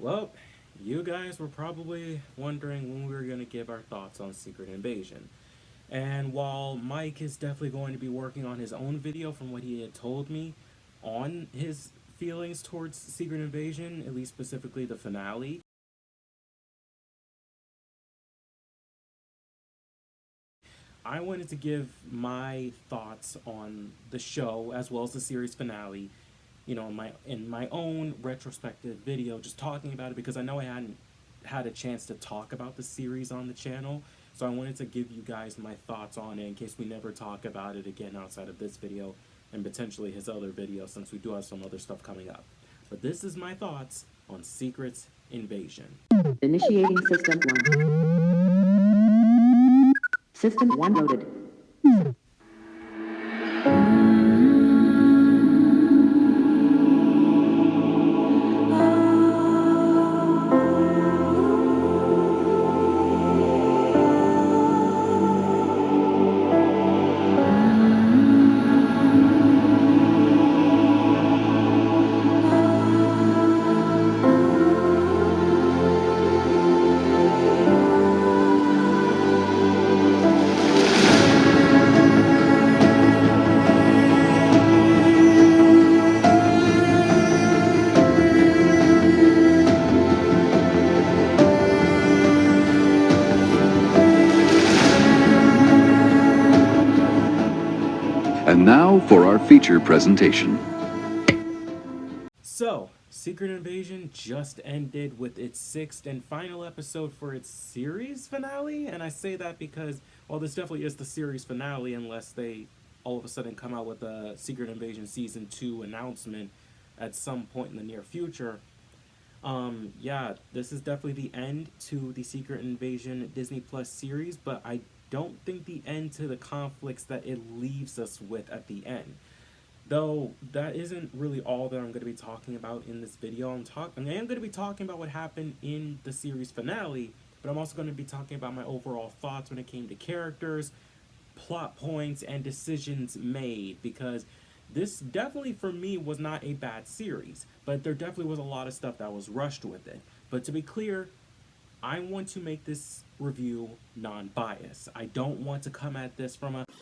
Well, you guys were probably wondering when we were going to give our thoughts on Secret Invasion. And while Mike is definitely going to be working on his own video from what he had told me on his feelings towards Secret Invasion, at least specifically the finale, I wanted to give my thoughts on the show as well as the series finale, in my own retrospective video, just talking about it because I know I hadn't had a chance to talk about the series on the channel. So I wanted to give you guys my thoughts on it in case we never talk about it again outside of this video and potentially his other video since we do have some other stuff coming up. But this is my thoughts on Secret Invasion. Initiating System 1. System 1 loaded. And now for our feature presentation. So, Secret Invasion just ended with its sixth and final episode for its series finale, and I say that because, well, this definitely is the series finale unless they all of a sudden come out with a Secret Invasion Season 2 announcement at some point in the near future. Yeah, this is definitely the end to the Secret Invasion Disney Plus series, but I don't think the end to the conflicts that it leaves us with at the end. Though that isn't really all that I'm going to be talking about in this video. I am going to be talking about what happened in the series finale, but I'm also going to be talking about my overall thoughts when it came to characters, plot points, and decisions made, because this definitely for me was not a bad series, but there definitely was a lot of stuff that was rushed with it. But to be clear, I want to make this review non-biased. I don't want to come at this from a this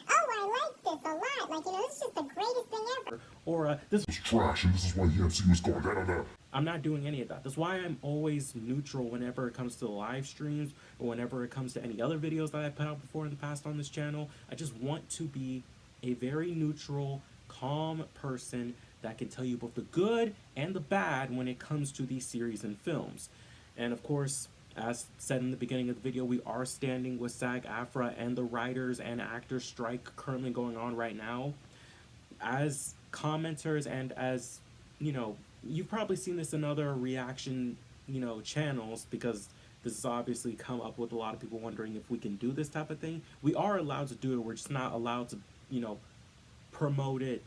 a lot. This is just the greatest thing ever. Or this was trash and this is why UFC was going down. I'm not doing any of that. That's why I'm always neutral whenever it comes to live streams or whenever it comes to any other videos that I've put out before in the past on this channel. I just want to be a very neutral, calm person that can tell you both the good and the bad when it comes to these series and films. And of course, as said in the beginning of the video, we are standing with SAG-AFTRA and the writers and actors strike currently going on right now. As commenters and as, you've probably seen this in other reaction, channels, because this has obviously come up with a lot of people wondering if we can do this type of thing. We are allowed to do it. We're just not allowed to, promote it,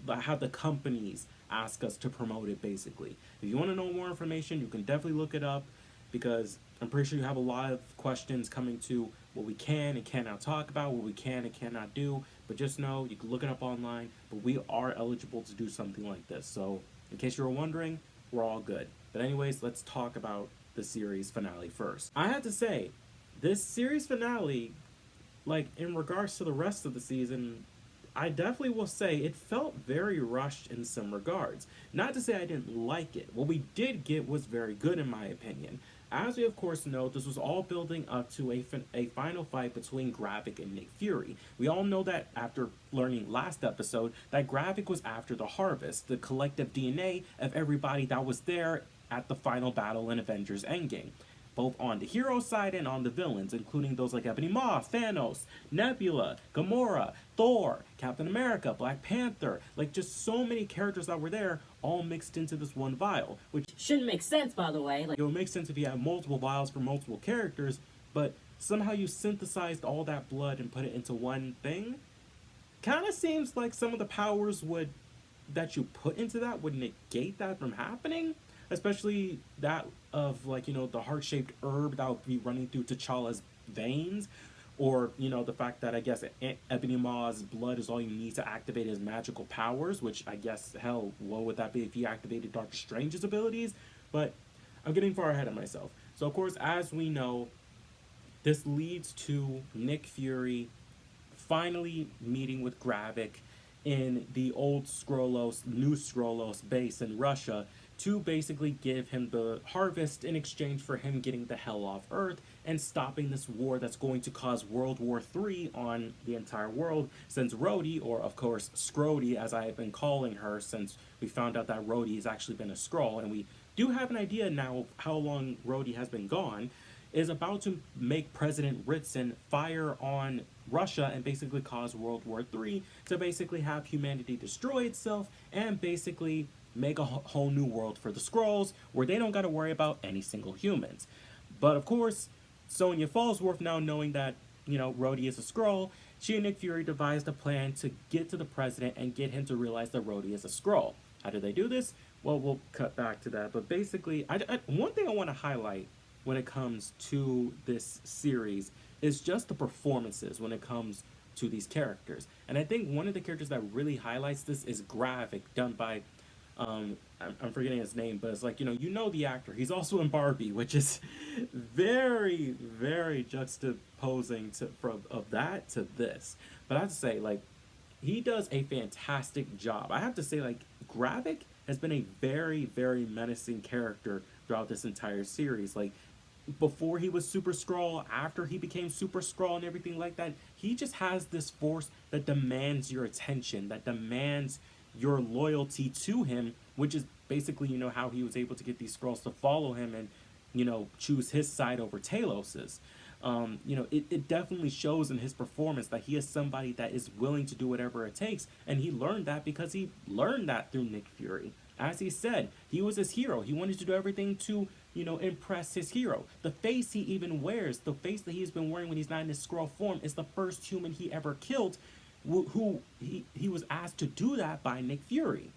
have the companies ask us to promote it, basically. If you want to know more information, you can definitely look it up, because I'm pretty sure you have a lot of questions coming to what we can and cannot talk about, what we can and cannot do. But just know, you can look it up online, but we are eligible to do something like this. So in case you were wondering, we're all good. But anyways, let's talk about the series finale first. I have to say, this series finale, in regards to the rest of the season, I definitely will say it felt very rushed in some regards. Not to say I didn't like it. What we did get was very good in my opinion. As we of course know, this was all building up to a final fight between Gravik and Nick Fury. We all know that after learning last episode that Gravik was after the Harvest, the collective DNA of everybody that was there at the final battle in Avengers Endgame, both on the hero side and on the villains, including those like Ebony Maw, Thanos, Nebula, Gamora, Thor, Captain America, Black Panther, just so many characters that were there, all mixed into this one vial, which shouldn't make sense, by the way. It would make sense if you had multiple vials for multiple characters, but somehow you synthesized all that blood and put it into one thing. Kind of seems like some of the powers that you put into that would negate that from happening. Especially that of, the heart-shaped herb that would be running through T'Challa's veins. Or, the fact that I guess Ebony Maw's blood is all you need to activate his magical powers. Which I guess, hell, what would that be if he activated Doctor Strange's abilities? But I'm getting far ahead of myself. So of course, as we know, this leads to Nick Fury finally meeting with Gravik in the old Skrullos, new Skrullos base in Russia to basically give him the harvest in exchange for him getting the hell off Earth and stopping this war that's going to cause World War III on the entire world, since Rhodey, or of course Scrody as I have been calling her since we found out that Rhodey has actually been a Skrull, and we do have an idea now of how long Rhodey has been gone, is about to make President Ritson fire on Russia and basically cause World War III to basically have humanity destroy itself and basically make a whole new world for the Skrulls where they don't got to worry about any single humans. But of course, Sonya Falsworth, now knowing that, Rhodey is a Skrull, she and Nick Fury devised a plan to get to the president and get him to realize that Rhodey is a Skrull. How did they do this? Well, we'll cut back to that. But basically, one thing I want to highlight when it comes to this series is just the performances when it comes to these characters. And I think one of the characters that really highlights this is Gravik, done by, I'm forgetting his name, but it's like, the actor. He's also in Barbie, which is very, very juxtaposing of that to this. But I have to say, like, he does a fantastic job. I have to say, like, Gravik has been a very, very menacing character throughout this entire series. Like, before he was Super Skrull, after he became Super Skrull and everything like that, he just has this force that demands your attention, that demands your loyalty to him, which is basically, how he was able to get these Skrulls to follow him and, choose his side over Talos's. It definitely shows in his performance that he is somebody that is willing to do whatever it takes, and he learned that because he learned that through Nick Fury. As he said, he was his hero. He wanted to do everything to, impress his hero. The face he even wears, the face that he's been wearing when he's not in his Skrull form, is the first human he ever killed, who he was asked to do that by Nick Fury.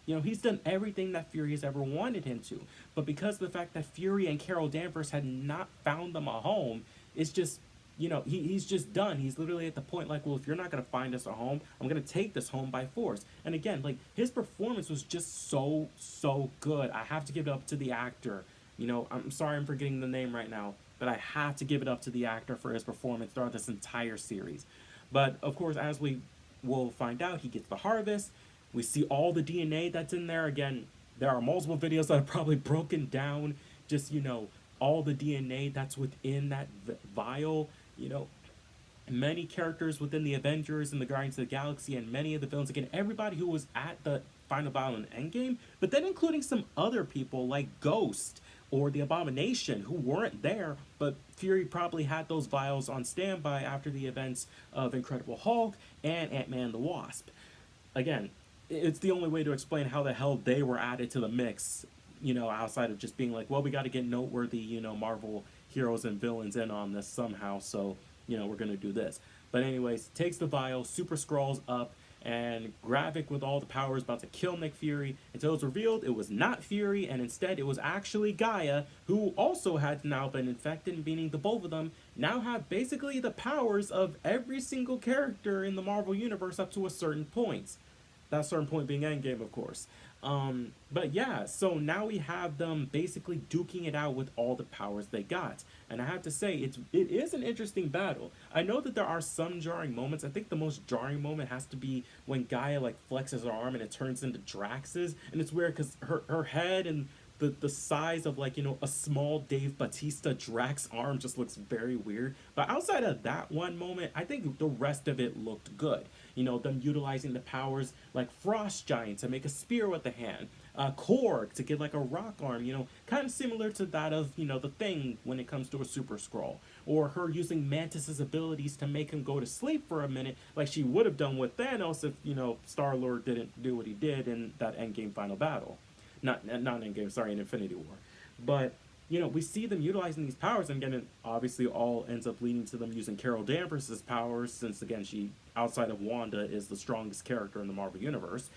He's done everything that Fury has ever wanted him to. But because of the fact that Fury and Carol Danvers had not found them a home, it's just, he's just done. He's literally at the point like, well, if you're not going to find us a home, I'm going to take this home by force. And again, like, his performance was just so, so good. I have to give it up to the actor. I'm sorry I'm forgetting the name right now, but I have to give it up to the actor for his performance throughout this entire series. But, of course, as we will find out, he gets the harvest. We see all the DNA that's in there. Again, there are multiple videos that are probably broken down, just, all the DNA that's within that vial. Many characters within the Avengers and the Guardians of the Galaxy and many of the villains, again, everybody who was at the final battle in Endgame, but then including some other people like Ghost or the Abomination who weren't there, but Fury probably had those vials on standby after the events of Incredible Hulk and Ant-Man the Wasp. Again, it's the only way to explain how the hell they were added to the mix, outside of just being like, well, we got to get noteworthy, Marvel heroes and villains in on this somehow, so, we're going to do this. But anyways, takes the vial, Super Skrulls up, and Gravik with all the powers about to kill Nick Fury, until it's revealed it was not Fury, and instead it was actually Gaia, who also had now been infected, meaning the both of them now have basically the powers of every single character in the Marvel Universe up to a certain point. That certain point being Endgame, of course. But yeah, so now we have them basically duking it out with all the powers they got. And I have to say, it is an interesting battle. I know that there are some jarring moments. I think the most jarring moment has to be when Gaia, like, flexes her arm and it turns into Drax's. And it's weird because her head and the size of, like, a small Dave Bautista Drax arm just looks very weird. But outside of that one moment, I think the rest of it looked good. Them utilizing the powers like Frost Giant to make a spear with the hand, Korg to get like a rock arm, kind of similar to that of, the Thing when it comes to a Super Skrull. Or her using Mantis's abilities to make him go to sleep for a minute, like she would have done with Thanos if, Star-Lord didn't do what he did in that Endgame final battle. Not Endgame, sorry, in Infinity War. But, we see them utilizing these powers, and again, it obviously all ends up leading to them using Carol Danvers' powers, since, again, she, outside of Wanda, is the strongest character in the Marvel Universe.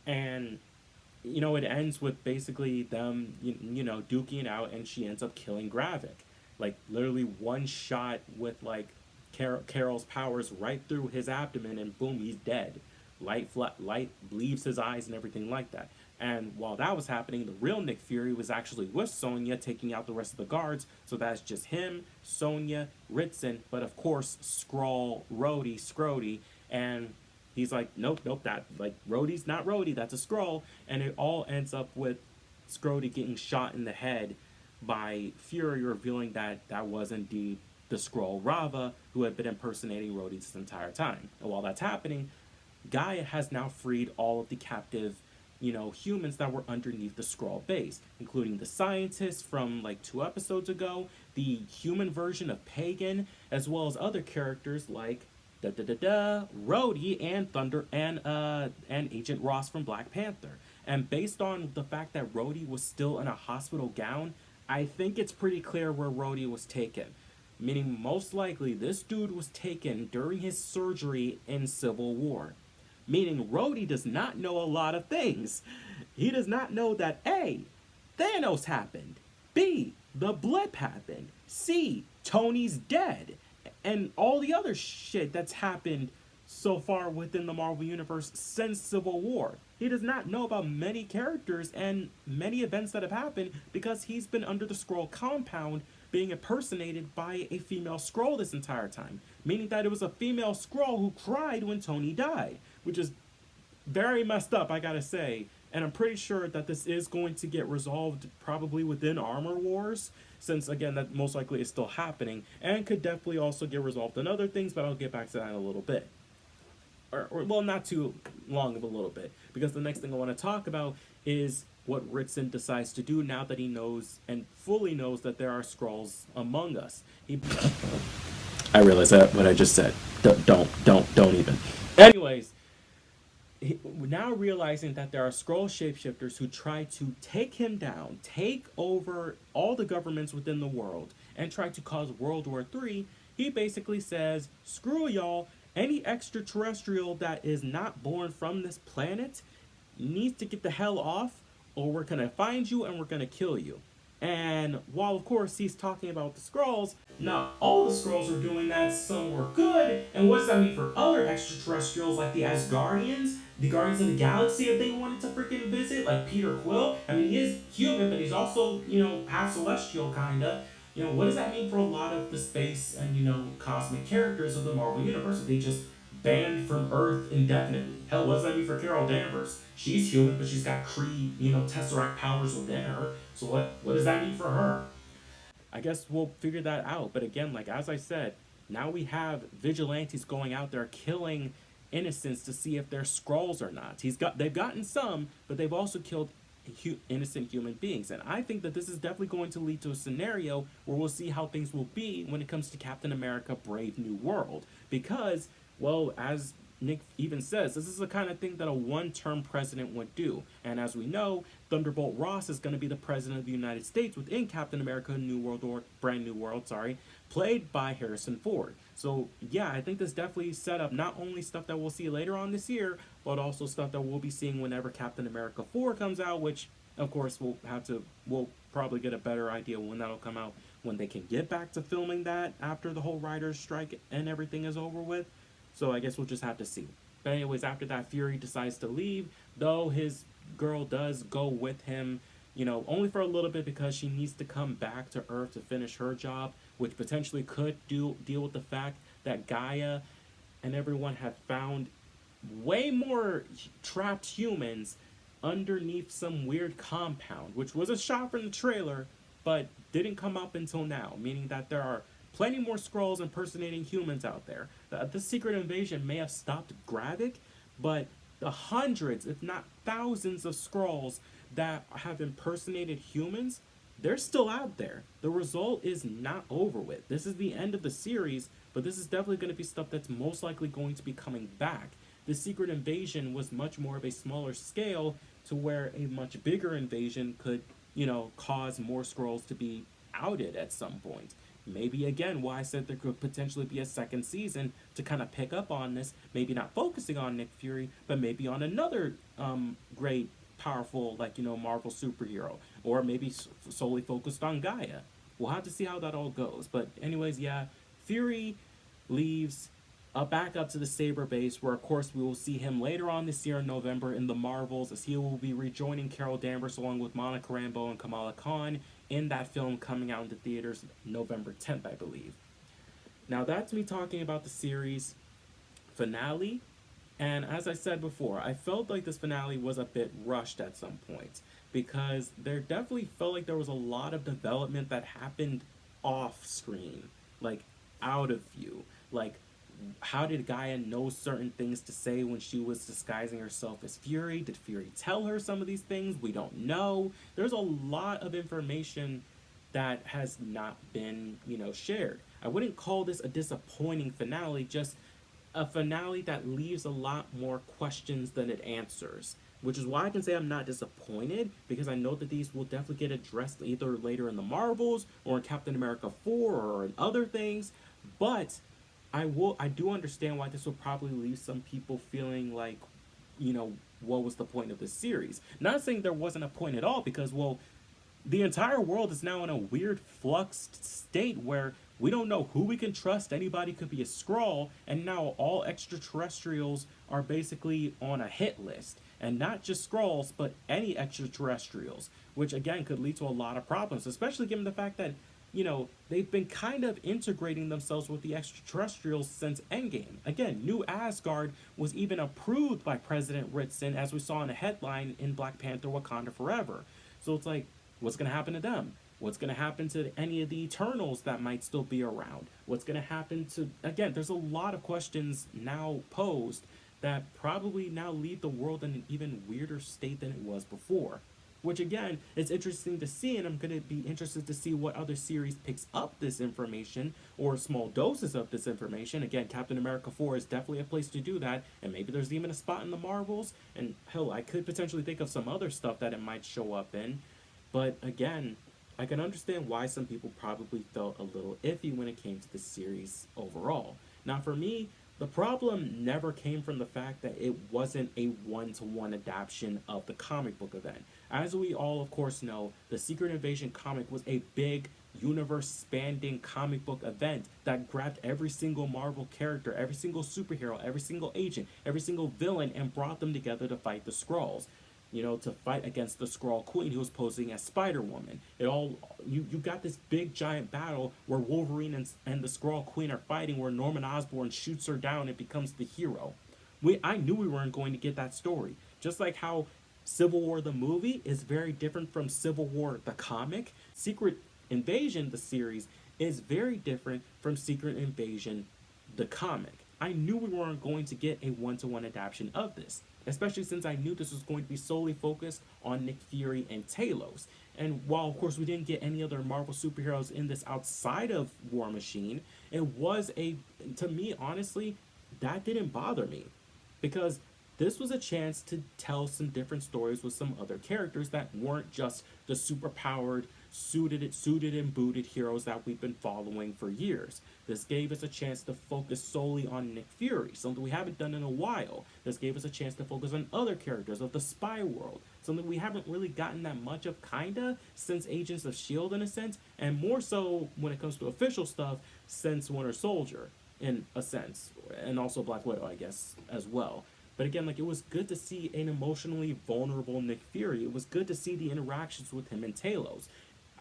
And, it ends with basically them, duking it out, and she ends up killing Gravik. Like, literally one shot with, like, Carol's powers right through his abdomen, and boom, he's dead. Light leaves his eyes and everything like that. And while that was happening, the real Nick Fury was actually with Sonya, taking out the rest of the guards. So that's just him, Sonya, Ritson, but of course Skrull, Rhodey, Scrody, and he's like, nope, that like Rhodey's not Rhodey, that's a Skrull, and it all ends up with Scrody getting shot in the head by Fury, revealing that that was indeed the Skrull Rava, who had been impersonating Rhodey this entire time. And while that's happening, Gaia has now freed all of the captive, humans that were underneath the Skrull base, including the scientists from like 2 episodes ago, the human version of Pagan, as well as other characters like Rhodey and Thunder and Agent Ross from Black Panther. And based on the fact that Rhodey was still in a hospital gown, I think it's pretty clear where Rhodey was taken. Meaning most likely this dude was taken during his surgery in Civil War. Meaning Rhodey does not know a lot of things. He does not know that A, Thanos happened. B, the blip happened. C, Tony's dead. And all the other shit that's happened so far within the Marvel Universe since Civil War. He does not know about many characters and many events that have happened because he's been under the Skrull compound being impersonated by a female Skrull this entire time. Meaning that it was a female Skrull who cried when Tony died, which is very messed up, I gotta say. And I'm pretty sure that this is going to get resolved probably within Armor Wars, since again that most likely is still happening, and could definitely also get resolved in other things, but I'll get back to that in a little bit. Or well, not too long of a little bit, because the next thing I want to talk about is what Ritson decides to do now that he knows and fully knows that there are Skrulls among us. I realize that what I just said. Don't even. Anyways, now realizing that there are Skrull shapeshifters who try to take him down, take over all the governments within the world, and try to cause World War III, he basically says, screw y'all, any extraterrestrial that is not born from this planet needs to get the hell off, or we're gonna find you and we're gonna kill you. And while of course he's talking about the Skrulls, not all the Skrulls are doing that, some were good. And what does that mean for other extraterrestrials like the Asgardians, the Guardians of the Galaxy if they wanted to freaking visit, like Peter Quill? I mean, he is human, but he's also, half celestial kinda. What does that mean for a lot of the space and, cosmic characters of the Marvel Universe if they just banned from Earth indefinitely? Hell, what does that mean for Carol Danvers? She's human, but she's got Kree, Tesseract powers within her. So what does that mean for her? I guess we'll figure that out. But again, like as I said, now we have vigilantes going out there killing innocents to see if they're Skrulls or not. They've gotten some, but they've also killed innocent human beings. And I think that this is definitely going to lead to a scenario where we'll see how things will be when it comes to Captain America Brave New World. Because, well, as Nick even says, this is the kind of thing that a one-term president would do. And as we know, Thunderbolt Ross is going to be the president of the United States within Captain America Brand New World, played by Harrison Ford. So yeah, I think this definitely set up not only stuff that we'll see later on this year, but also stuff that we'll be seeing whenever Captain America 4 comes out, which of course we'll probably get a better idea when that'll come out, when they can get back to filming that after the whole writer's strike and everything is over with. So I guess we'll just have to see. But anyways, after that, Fury decides to leave, though his girl does go with him, only for a little bit because she needs to come back to Earth to finish her job, which potentially could deal with the fact that Gaia and everyone have found way more trapped humans underneath some weird compound, which was a shot from the trailer, but didn't come up until now, meaning that there are plenty more Skrulls impersonating humans out there. The secret invasion may have stopped Gravik, but the hundreds, if not thousands of Skrulls that have impersonated humans, they're still out there. The result is not over with. This is the end of the series, but this is definitely going to be stuff that's most likely going to be coming back. The secret invasion was much more of a smaller scale to where a much bigger invasion could, cause more Skrulls to be outed at some point. Maybe again why I said there could potentially be a second season to kind of pick up on this, maybe not focusing on Nick Fury, but maybe on another great, powerful, Marvel superhero, or maybe solely focused on Gaia. We'll have to see how that all goes. But anyways, yeah, Fury leaves, back up to the Saber base, where of course we will see him later on this year in November in the Marvels, as he will be rejoining Carol Danvers along with Monica Rambeau and Kamala Khan in that film coming out into theaters November 10th, I believe. Now that's me talking about the series finale, and as I said before, I felt like this finale was a bit rushed at some points, because there definitely felt like there was a lot of development that happened off screen, like out of view. Like, how did Gaia know certain things to say when she was disguising herself as Fury? Did Fury tell her some of these things? We don't know. There's a lot of information that has not been, shared. I wouldn't call this a disappointing finale, just a finale that leaves a lot more questions than it answers. Which is why I can say I'm not disappointed, because I know that these will definitely get addressed either later in the Marvels or in Captain America 4 or in other things. But I do understand why this will probably leave some people feeling like, what was the point of this series? Not saying there wasn't a point at all, because, well, the entire world is now in a weird fluxed state where we don't know who we can trust. Anybody could be a Skrull, and now all extraterrestrials are basically on a hit list. And not just Skrulls, but any extraterrestrials, which again could lead to a lot of problems, especially given the fact that, they've been kind of integrating themselves with the extraterrestrials since Endgame. Again, New Asgard was even approved by President Ritson, as we saw in a headline in Black Panther Wakanda Forever. So it's like, what's going to happen to them? What's going to happen to any of the Eternals that might still be around? What's going to happen to... Again, there's a lot of questions now posed that probably now leave the world in an even weirder state than it was before. Which, again, is interesting to see, and I'm going to be interested to see what other series picks up this information, or small doses of this information. Again, Captain America 4 is definitely a place to do that, and maybe there's even a spot in the Marvels, and hell, I could potentially think of some other stuff that it might show up in. But, again, I can understand why some people probably felt a little iffy when it came to the series overall. Now, for me, the problem never came from the fact that it wasn't a one-to-one adaptation of the comic book event. As we all, of course, know, the Secret Invasion comic was a big, universe-spanning comic book event that grabbed every single Marvel character, every single superhero, every single agent, every single villain, and brought them together to fight the Skrulls. To fight against the Skrull Queen, who was posing as Spider-Woman. You got this big giant battle where Wolverine and the Skrull Queen are fighting, where Norman Osborn shoots her down and becomes the hero. I knew we weren't going to get that story. Just like how Civil War the movie is very different from Civil War the comic, Secret Invasion the series is very different from Secret Invasion the comic. I knew we weren't going to get a one-to-one adaptation of this, especially since I knew this was going to be solely focused on Nick Fury and Talos. And while, of course, we didn't get any other Marvel superheroes in this outside of War Machine, it was to me, honestly, that didn't bother me. Because this was a chance to tell some different stories with some other characters that weren't just the superpowered, suited and booted heroes that we've been following for years. This gave us a chance to focus solely on Nick Fury, something we haven't done in a while. This gave us a chance to focus on other characters of the spy world, something we haven't really gotten that much of, kinda, since Agents of S.H.I.E.L.D. in a sense, and more so when it comes to official stuff, since Winter Soldier, in a sense, and also Black Widow, I guess, as well. But again, it was good to see an emotionally vulnerable Nick Fury. It was good to see the interactions with him and Talos.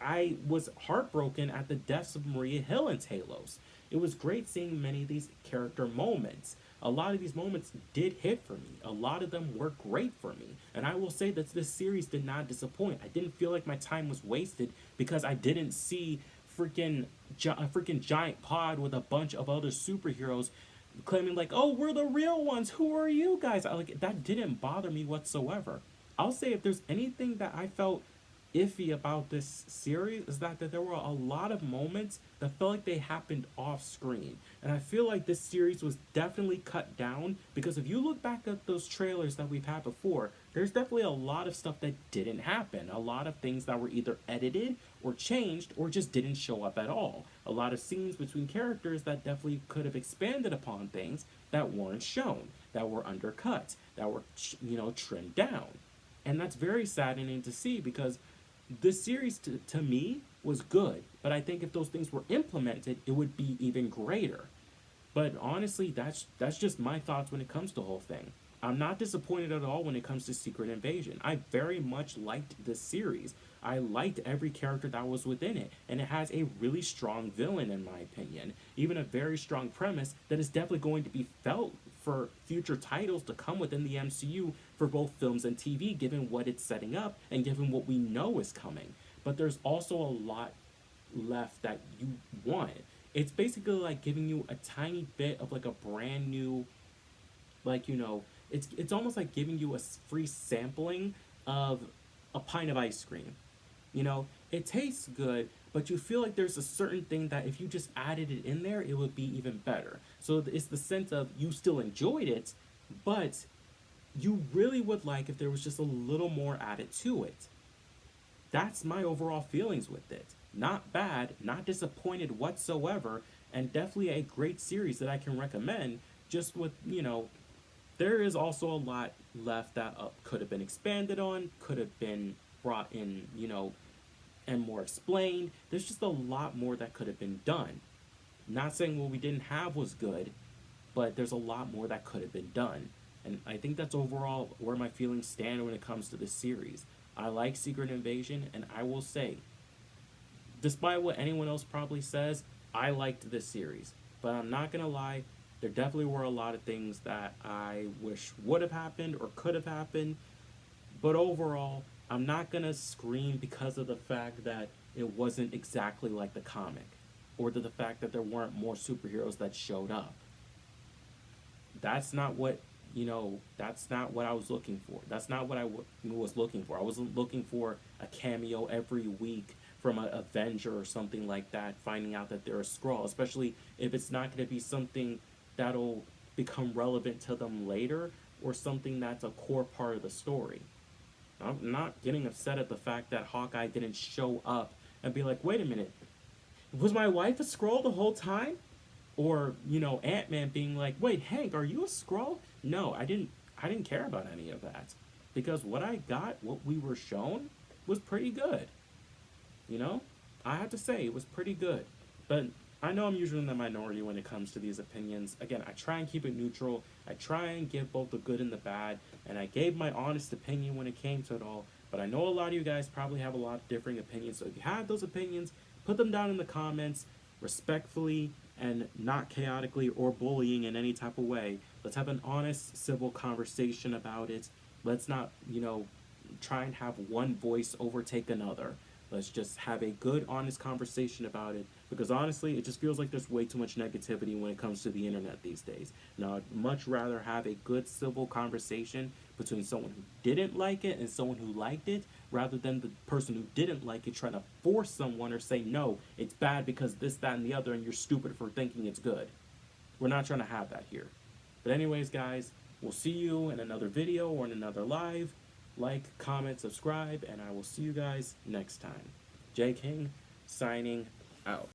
I was heartbroken at the deaths of Maria Hill and Talos. It was great seeing many of these character moments. A lot of these moments did hit for me. A lot of them were great for me. And I will say that this series did not disappoint. I didn't feel like my time was wasted because I didn't see a freaking giant pod with a bunch of other superheroes claiming oh, we're the real ones. Who are you guys? That didn't bother me whatsoever. I'll say if there's anything that I felt iffy about this series is that there were a lot of moments that felt like they happened off screen. And I feel like this series was definitely cut down, because if you look back at those trailers that we've had before, there's definitely a lot of stuff that didn't happen. A lot of things that were either edited or changed or just didn't show up at all. A lot of scenes between characters that definitely could have expanded upon things that weren't shown, that were undercut, that were, trimmed down. And that's very saddening to see, because this series, to me, was good. But I think if those things were implemented, it would be even greater. But honestly, that's just my thoughts when it comes to the whole thing. I'm not disappointed at all when it comes to Secret Invasion. I very much liked this series. I liked every character that was within it, and it has a really strong villain, in my opinion. Even a very strong premise that is definitely going to be felt for future titles to come within the MCU for both films and TV, given what it's setting up and given what we know is coming. But there's also a lot left that you want. It's basically like giving you a tiny bit of like a brand new, like, you know, it's almost like giving you a free sampling of a pint of ice cream. You know, it tastes good, but you feel like there's a certain thing that if you just added it in there, it would be even better. So it's the sense of you still enjoyed it, but you really would like if there was just a little more added to it. That's my overall feelings with it. Not bad, not disappointed whatsoever, and definitely a great series that I can recommend. Just with, you know, there is also a lot left that could have been expanded on, could have been brought in, you know, and more explained. There's just a lot more that could have been done. Not saying what we didn't have was good, but there's a lot more that could have been done. And I think that's overall where my feelings stand when it comes to this series. I like Secret Invasion, and I will say, despite what anyone else probably says, I liked this series. But I'm not gonna lie, there definitely were a lot of things that I wish would have happened or could have happened. But overall, I'm not gonna scream because of the fact that it wasn't exactly like the comic, or the fact that there weren't more superheroes that showed up. That's not what, you know, that's not what I was looking for. That's not what I was looking for. I wasn't looking for a cameo every week from an Avenger or something like that, finding out that they're a Skrull, especially if it's not going to be something that'll become relevant to them later or something that's a core part of the story. I'm not getting upset at the fact that Hawkeye didn't show up and be like, wait a minute, was my wife a Skrull the whole time? Or, you know, Ant-Man being like, wait, Hank, are you a Skrull? No, I didn't care about any of that. Because what I got, what we were shown, was pretty good. You know? I have to say, it was pretty good. But I know I'm usually in the minority when it comes to these opinions. Again, I try and keep it neutral. I try and give both the good and the bad. And I gave my honest opinion when it came to it all. But I know a lot of you guys probably have a lot of differing opinions. So if you have those opinions, put them down in the comments respectfully and not chaotically or bullying in any type of way. Let's have an honest, civil conversation about it. Let's not, you know, try and have one voice overtake another. Let's just have a good, honest conversation about it. Because honestly, it just feels like there's way too much negativity when it comes to the internet these days. Now, I'd much rather have a good, civil conversation between someone who didn't like it and someone who liked it, rather than the person who didn't like it trying to force someone or say, no, it's bad because this, that, and the other, and you're stupid for thinking it's good. We're not trying to have that here. But anyways, guys, we'll see you in another video or in another live. Like, comment, subscribe, and I will see you guys next time. J King, signing out.